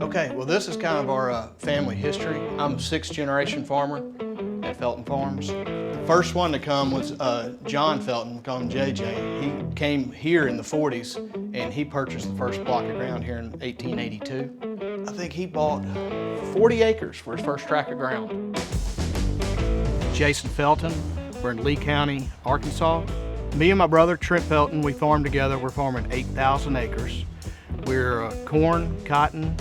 Okay, well this is kind of our family history. I'm a sixth generation farmer at Felton Farms. The first one to come was John Felton, we call him JJ. He came here in the 40s and he purchased the first block of ground here in 1882. I think he bought 40 acres for his first tract of ground. Jason Felton, we're in Lee County, Arkansas. Me and my brother Trent Felton, we farm together. We're farming 8,000 acres. We're corn, cotton,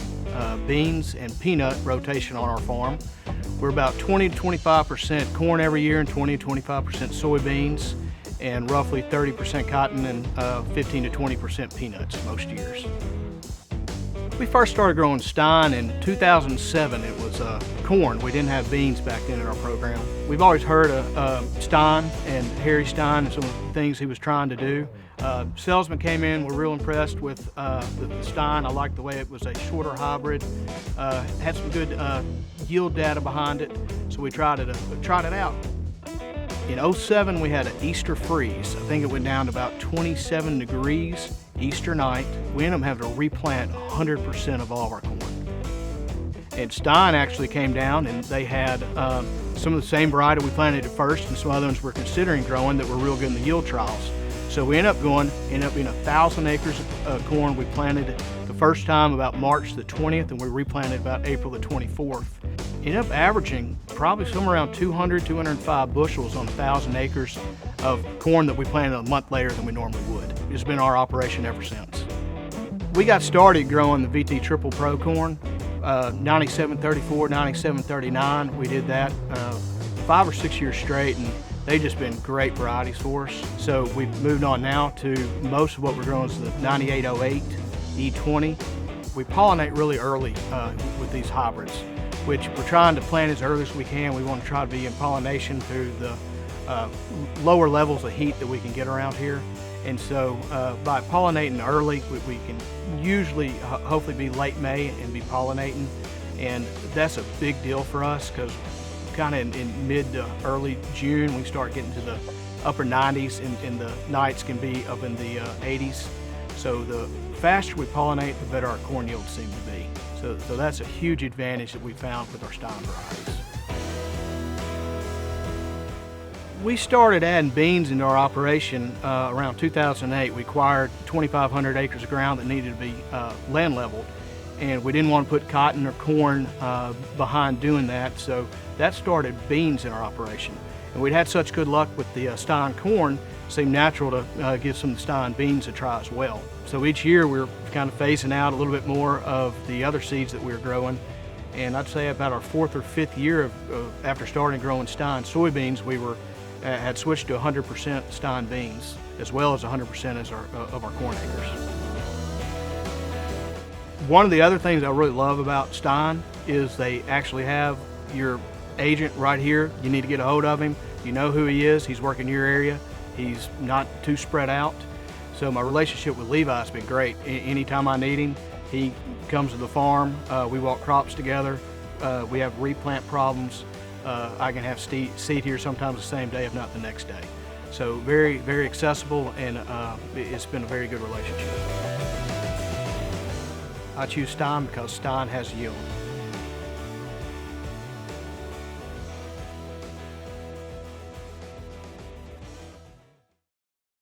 beans, and peanut rotation on our farm. We're about 20 to 25% corn every year and 20 to 25% soybeans, and roughly 30% cotton and 15 to 20% peanuts most years. We first started growing Stine in 2007. It was corn. We didn't have beans back then in our program. We've always heard of Stine and Harry Stine and some of the things he was trying to do. Salesman came in, we're real impressed with the Stine. I liked the way it was a shorter hybrid, had some good yield data behind it, so we tried it out. In 07 we had an Easter freeze. I think it went down to about 27 degrees Easter night. We ended up having to replant 100% of all of our corn. And Stine actually came down and they had some of the same variety we planted at first and some other ones we're considering growing that were real good in the yield trials. So we ended up being 1,000 acres of corn. We planted it the first time about March the 20th and we replanted about April the 24th. Ended up averaging probably somewhere around 200, 205 bushels on 1,000 acres of corn that we planted a month later than we normally would. It's been our operation ever since. We got started growing the VT Triple Pro corn, 9734, 9739. We did that 5 or 6 years straight, and they've just been great varieties for us. So we've moved on now to most of what we're growing is the 9808, E20. We pollinate really early with these hybrids, which we're trying to plant as early as we can. We want to try to be in pollination through the lower levels of heat that we can get around here. And so by pollinating early, we can usually hopefully be late May and be pollinating. And that's a big deal for us because kind of in mid to early June, we start getting to the upper 90s and the nights can be up in the 80s. So the faster we pollinate, the better our corn yields seem to be. So that's a huge advantage that we found with our Stine varieties. We started adding beans into our operation around 2008. We acquired 2,500 acres of ground that needed to be land leveled, and we didn't want to put cotton or corn behind doing that, so that started beans in our operation. And we'd had such good luck with the Stine corn, it seemed natural to give some of the Stine beans a try as well. So each year we were kind of phasing out a little bit more of the other seeds that we were growing, and I'd say about our 4th or 5th year after starting growing Stine soybeans, we had switched to 100% Stine beans, as well as 100% of our corn acres. One of the other things I really love about Stine is they actually have your agent right here. You need to get a hold of him. You know who he is. He's working your area. He's not too spread out. So my relationship with Levi has been great. Anytime I need him, he comes to the farm. We walk crops together. We have replant problems. I can have seed here sometimes the same day, if not the next day. So very, very accessible, and it's been a very good relationship. I choose Stine because Stine has yield.